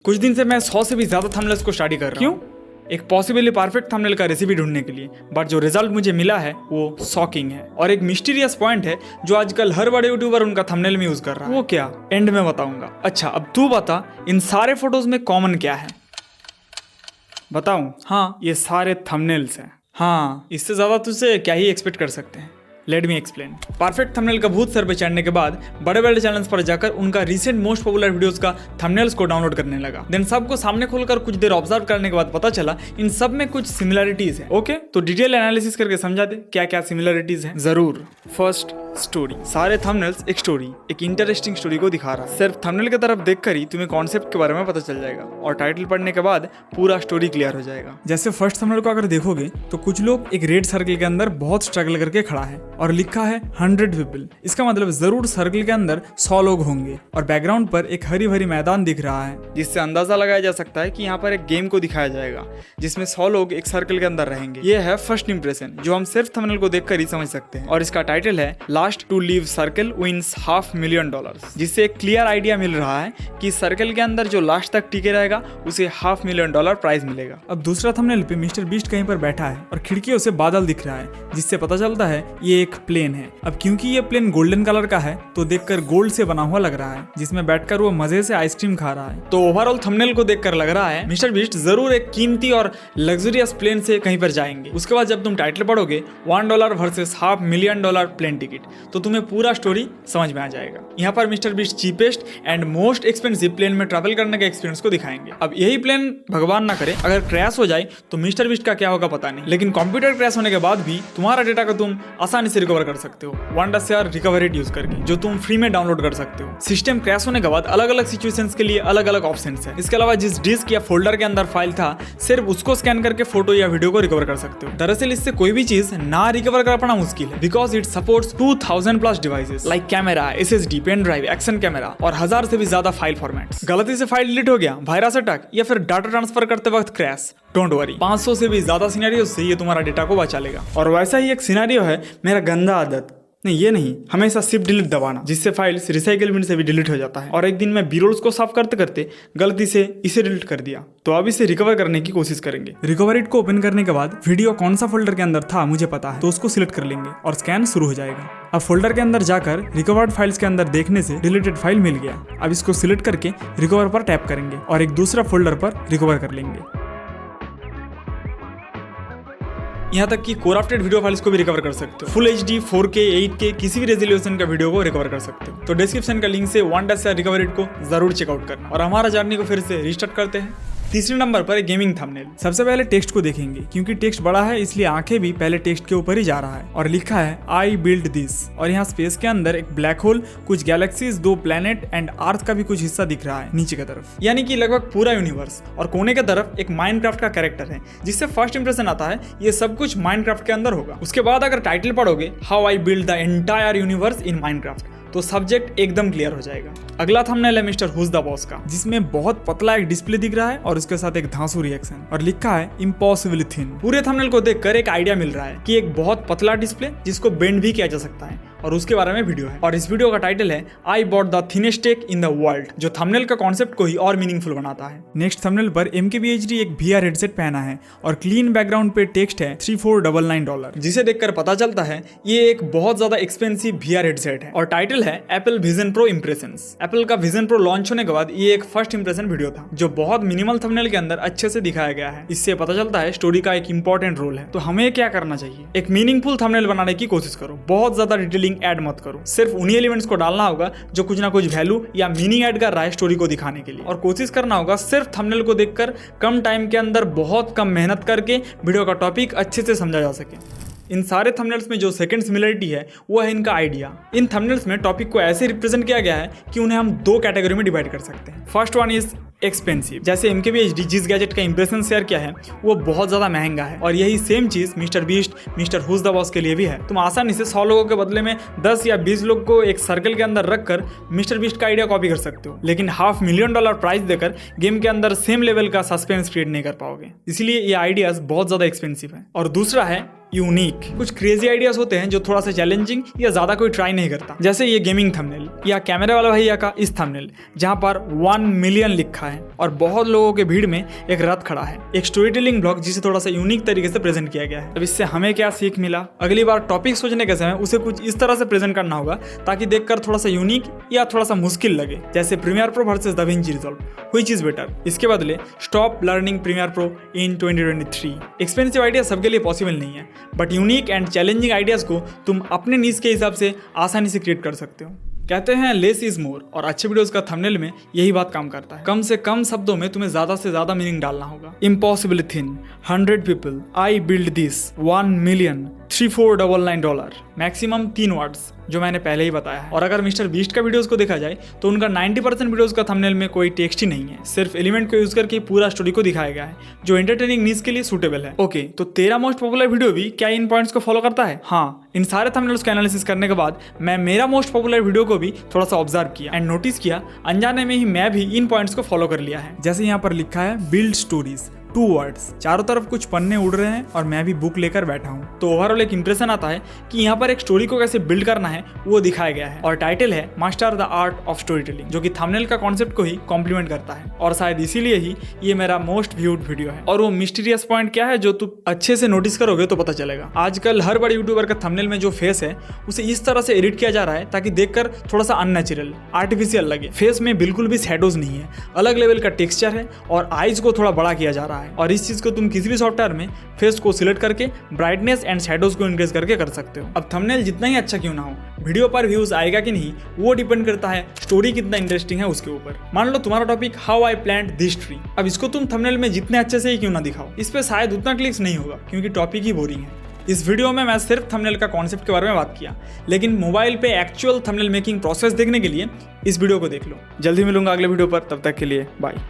कुछ दिन से मैं 100 से भी ज्यादा थंबनेल्स को स्टडी कर रहा हूँ। एक पॉसिबली परफेक्ट थंबनेल का रेसिपी ढूंढने के लिए, बट जो रिजल्ट मुझे मिला है वो शॉकिंग है और एक मिस्टीरियस पॉइंट है जो आजकल हर बड़े यूट्यूबर उनका थंबनेल में यूज कर रहा है। वो क्या, एंड में बताऊंगा। अच्छा अब तू बता, इन सारे फोटोज में कॉमन क्या है? बताऊं? हाँ, ये सारे थंबनेल्स हैं। हाँ, इससे ज्यादा तुझसे क्या ही एक्सपेक्ट कर सकते हैं। Let me explain. Perfect thumbnail का भूत सर पे चढ़ने के बाद बड़े बड़े चैनल्स पर जाकर उनका रिसेंट मोस्ट पॉपुलर वीडियोस का थंबनेल्स को डाउनलोड करने लगा। देन सबको सामने खोलकर कुछ देर ऑब्जर्व करने के बाद पता चला इन सब में कुछ सिमिलरिटीज है। ओके, तो डिटेल एनालिसिस करके समझा दे क्या क्या सिमिलरिटीज है। जरूर। First, story. सारे थंबनेल्स एक स्टोरी, एक इंटरेस्टिंग स्टोरी को दिखा रहा है। सिर्फ थंबनेल की तरफ देखकर ही तुम्हें कॉन्सेप्ट के बारे में पता चल जाएगा और टाइटल पढ़ने के बाद पूरा स्टोरी क्लियर हो जाएगा। जैसे फर्स्ट थंबनेल को अगर देखोगे तो कुछ लोग एक रेड सर्कल के अंदर बहुत स्ट्रगल करके खड़ा है और लिखा है 100 पीपल। इसका मतलब जरूर सर्कल के अंदर 100 लोग होंगे और बैकग्राउंड पर एक हरी भरी मैदान दिख रहा है, जिससे अंदाजा लगाया जा सकता है कि यहाँ पर एक गेम को दिखाया जाएगा जिसमें 100 लोग एक सर्कल के अंदर रहेंगे। ये है फर्स्ट इंप्रेशन जो हम सिर्फ थंबनेल को देखकर ही समझ सकते हैं और इसका टाइटल है last to leave circle wins $500,000, जिससे एक क्लियर आइडिया मिल रहा है कि सर्कल के अंदर जो लास्ट तक टिके रहेगा उसे $500,000 प्राइज मिलेगा। अब दूसरा थंबनेल पे मिस्टर बीस्ट कहीं पर बैठा है और खिड़कियों से बादल दिख रहा है, जिससे पता चलता है ये एक प्लेन है। अब क्योंकि ये प्लेन गोल्डन कलर का है तो देखकर गोल्ड से बना हुआ लग रहा है, जिसमें बैठकर वो मजे से आइसक्रीम खा रहा है। तो ओवरऑल थंबनेल को देखकर लग रहा है मिस्टर बीस्ट जरूर एक कीमती और लग्जरियस प्लेन से कहीं पर जाएंगे। उसके बाद जब तुम टाइटल पढ़ोगे $1 वर्सेस $500,000 प्लेन टिकट, तो तुम्हें पूरा स्टोरी समझ में आ जाएगा। यहाँ पर Mister Beast cheapest and most expensive plane में ट्रैवल करने के एक्सपीरियंस को दिखाएंगे। अब यही प्लेन भगवान ना करे अगर क्रैश हो जाए तो मिस्टर बीस्ट का क्या होगा पता नहीं, लेकिन कंप्यूटर क्रैश होने के बाद भी तुम्हारा डेटा को तुम आसानी से रिकवर कर सकते हो OneDrive रिकवरी यूज करके, जो तुम फ्री में डाउनलोड कर सकते हो। सिस्टम क्रैश होने के बाद अलग अलग सिचुएशंस के लिए अलग अलग ऑप्शंस है। इसके अलावा जिस डिस्क या फोल्डर के अंदर फाइल था सिर्फ उसको स्कैन करके फोटो या वीडियो को रिकवर कर सकते हो। दरअसल इससे कोई भी चीज ना रिकवर कर पाना मुश्किल है, because it supports 2000+ devices like camera, SSD, pen drive, action camera और 1000 से भी ज्यादा फाइल फॉर्मेट्स। गलती से फाइल डिलीट हो गया, वायरस अटैक या फिर डाटा ट्रांसफर करते वक्त क्रैश, डोंट वरी, 500 से भी ज्यादा सिनेरियो से ये तुम्हारा डेटा को बचा लेगा। और वैसा ही एक सिनेरियो है मेरा गंदा आदत, नहीं ये नहीं, हमेशा शिफ्ट डिलीट दबाना, जिससे फाइल्स रिसाइकल बिन से भी डिलीट हो जाता है। और एक दिन मैं B-rolls को साफ करते करते गलती से इसे डिलीट कर दिया, तो अब इसे रिकवर करने की कोशिश करेंगे। रिकवरी को ओपन करने के बाद वीडियो कौन सा फोल्डर के अंदर था मुझे पता है, तो उसको सिलेक्ट कर लेंगे और स्कैन शुरू हो जाएगा। अब फोल्डर के अंदर जाकर रिकवर्ड फाइल्स के अंदर देखने से डिलीटेड फाइल मिल गया। अब इसको सिलेक्ट करके रिकवर पर टैप करेंगे और एक दूसरा फोल्डर पर रिकवर कर लेंगे। यहाँ तक कि कोरप्टेड वीडियो फाइल्स को भी रिकवर कर सकते हो। फुल HD, 4K, 8K किसी भी रेजोल्यूशन का वीडियो को रिकवर कर सकते हो। तो डिस्क्रिप्शन का लिंक से OneDrive रिकवरी को जरूर चेकआउट करना। और हमारा जर्नी को फिर से रिस्टार्ट करते हैं। तीसरे नंबर पर गेमिंग थंबनेल। सबसे पहले टेक्स्ट को देखेंगे, क्योंकि टेक्स्ट बड़ा है इसलिए आंखें भी पहले टेक्स्ट के ऊपर ही जा रहा है और लिखा है आई बिल्ड दिस। और यहाँ स्पेस के अंदर एक ब्लैक होल, कुछ गैलेक्सीज, 2 प्लेनेट एंड अर्थ का भी कुछ हिस्सा दिख रहा है नीचे की तरफ, यानी कि लगभग पूरा यूनिवर्स। और कोने की तरफ एक माइनक्राफ्ट का कैरेक्टर है, जिससे फर्स्ट इंप्रेशन आता है ये सब कुछ माइनक्राफ्ट के अंदर होगा। उसके बाद अगर टाइटल पढ़ोगे how I build the entire universe in Minecraft, तो सब्जेक्ट एकदम क्लियर हो जाएगा। अगला थंबनेल है मिस्टर हुज द बॉस का, जिसमें बहुत पतला एक डिस्प्ले दिख रहा है और उसके साथ एक धांसू रिएक्शन और लिखा है इम्पॉसिबली थिन। पूरे थंबनेल को देखकर एक आइडिया मिल रहा है कि एक बहुत पतला डिस्प्ले जिसको बेंड भी किया जा सकता है और उसके बारे में वीडियो है। और इस वीडियो का टाइटल है I bought the thinnest tech in the world, जो थंबनेल का कॉन्सेप्ट को ही और मीनिंगफुल बनाता है। नेक्स्ट थंबनेल पर MKBHD एक VR हेडसेट पहना है और क्लीन बैकग्राउंड पे टेक्स्ट है $3499, जिसे देखकर पता चलता है ये एक बहुत ज्यादा एक्सपेंसिव VR हेडसेट है। और टाइटल है Apple vision pro impressions. Apple का विजन प्रो लॉन्च होने के बाद ये एक फर्स्ट इंप्रेशन वीडियो था, जो बहुत मिनिमल थंबनेल के अंदर अच्छे से दिखाया गया है। इससे पता चलता है स्टोरी का एक इंपॉर्टेंट रोल है। तो हमें क्या करना चाहिए, एक मीनिंगफुल थंबनेल बनाने की कोशिश करो, बहुत ज्यादा डिटेलिंग ऐड मत करो। सिर्फ उन्हीं एलिमेंट्स को डालना होगा जो कुछ ना कुछ वैल्यू या मीनिंग ऐड कर रहा है स्टोरी को दिखाने के लिए। और कोशिश करना होगा सिर्फ थंबनेल को देखकर कम टाइम के अंदर बहुत कम मेहनत करके वीडियो का टॉपिक अच्छे से समझा जा सके। इन सारे थंबनेल्स में जो सेकंड सिमिलरिटी है वो है इनका आइडिया। इन थंबनेल्स में टॉपिक को ऐसे रिप्रेजेंट किया गया है कि उन्हें हम 2 कैटेगरी में डिवाइड कर सकते हैं। First one is expensive. जैसे MKBHD जिस गैजेट का इंप्रेशन शेयर किया है वो बहुत ज्यादा महंगा है, और यही सेम चीज Mister Beast, Mister who's the boss के लिए भी है। तुम आसानी से 100 लोगों के बदले में 10 या 20 लोग को एक सर्कल के अंदर रखकर मिस्टर बीस्ट का आइडिया कॉपी कर सकते हो, लेकिन $500,000 प्राइस देकर गेम के अंदर सेम लेवल का सस्पेंस क्रिएट नहीं कर पाओगे। इसलिए ये आइडियाज बहुत ज्यादा एक्सपेंसिव है। और दूसरा है यूनिक। कुछ क्रेजी आइडियाज होते हैं जो थोड़ा सा चैलेंजिंग या ज्यादा कोई ट्राई नहीं करता, जैसे ये गेमिंग थंबनेल या कैमरे वाला भैया का इस थंबनेल जहां पर 1 मिलियन लिखा है और बहुत लोगों के भीड़ में एक रथ खड़ा है। एक स्टोरी टेलिंग ब्लॉग जिसे थोड़ा सा यूनिक तरीके से प्रेजेंट किया गया है। अब इससे हमें क्या सीख मिला? अगली बार टॉपिक सोचने के समय उसे कुछ इस तरह से प्रेजेंट करना होगा ताकि देखकर थोड़ा सा यूनिक या थोड़ा सा मुश्किल लगे, जैसे Premiere Pro versus DaVinci Resolve, which is better. इसके बदले stop learning Premiere Pro in 2023। Expensive idea सबके लिए पॉसिबल नहीं है, but unique and challenging ideas को तुम अपने नीज के हिसाब से आसानी से क्रिएट कर सकते हो। कहते हैं लेस इज मोर, और अच्छे वीडियोस का थंबनेल में यही बात काम करता है। कम से कम शब्दों में तुम्हें ज्यादा से ज्यादा मीनिंग डालना होगा। Impossible thing, 100 people, I build this, 1 million, $3499, maximum 3 words जो मैंने पहले ही बताया है। और अगर मिस्टर बीस्ट का वीडियोस को देखा जाए तो उनका 90% वीडियोस का थंबनेल में कोई टेक्स्ट ही नहीं है, सिर्फ एलिमेंट को यूज करके पूरा स्टोरी को दिखाया गया है जो एंटरटेनिंग नीड्स के लिए सूटेबल है। ओके, तो तेरा मोस्ट पॉपुलर वीडियो भी क्या इन पॉइंट्स को फॉलो करता है? हाँ, इन सारे थंबनेल्स का एनालिसिस करने के बाद मैं मेरा मोस्ट पॉपुलर वीडियो को भी थोड़ा सा ऑब्जर्व किया एंड नोटिस किया, अनजाने में ही मैं भी इन पॉइंट्स को फॉलो कर लिया है। जैसे यहाँ पर लिखा है बिल्ड स्टोरीज, 2 वर्ड्स, चारों तरफ कुछ पन्ने उड़ रहे हैं और मैं भी बुक लेकर बैठा हूँ। तो ओवरऑल एक इंप्रेशन आता है कि यहाँ पर एक स्टोरी को कैसे बिल्ड करना है वो दिखाया गया है। और टाइटल है master the art of story telling, जो कि थंबनेल का कॉन्सेप्ट को ही कॉम्प्लीमेंट करता है और शायद इसीलिए ही ये मेरा मोस्ट व्यूड वीडियो है। और वो मिस्टीरियस पॉइंट क्या है जो तुम अच्छे से नोटिस करोगे तो पता चलेगा। आजकल हर बड़े यूट्यूबर का थंबनेल में जो फेस है उसे इस तरह से एडिट किया जा रहा है ताकि देखकर थोड़ा सा अननेचुरल, आर्टिफिशियल लगे। फेस में बिल्कुल भी शैडोज नहीं है, अलग लेवल का टेक्सचर है और आईज को थोड़ा बड़ा किया जा रहा है। और इस चीज को तुम किसी भी सॉफ्टवेयर में फेस को सिलेक्ट करके ब्राइटनेस एंड शैडोज को इंक्रीज करके कर सकते हो। अब थंबनेल जितना ही अच्छा क्यों ना हो, वीडियो पर व्यूज आएगा कि नहीं वो डिपेंड करता है स्टोरी कितना इंटरेस्टिंग है उसके ऊपर। मान लो तुम्हारा topic how I plant this tree, अब इसको तुम थंबनेल में जितने अच्छे से ही क्यों ना दिखाओ, इस पे शायद उतना क्लिक्स नहीं होगा क्योंकि टॉपिक ही बोरिंग है। इस वीडियो में मैं सिर्फ थंबनेल का कॉन्सेप्ट के बारे में बात किया, लेकिन मोबाइल पे एक्चुअल थंबनेल मेकिंग प्रोसेस देखने के लिए इस वीडियो को देख लो। जल्दी मिलूंगा अगले वीडियो पर, तब तक के लिए बाय।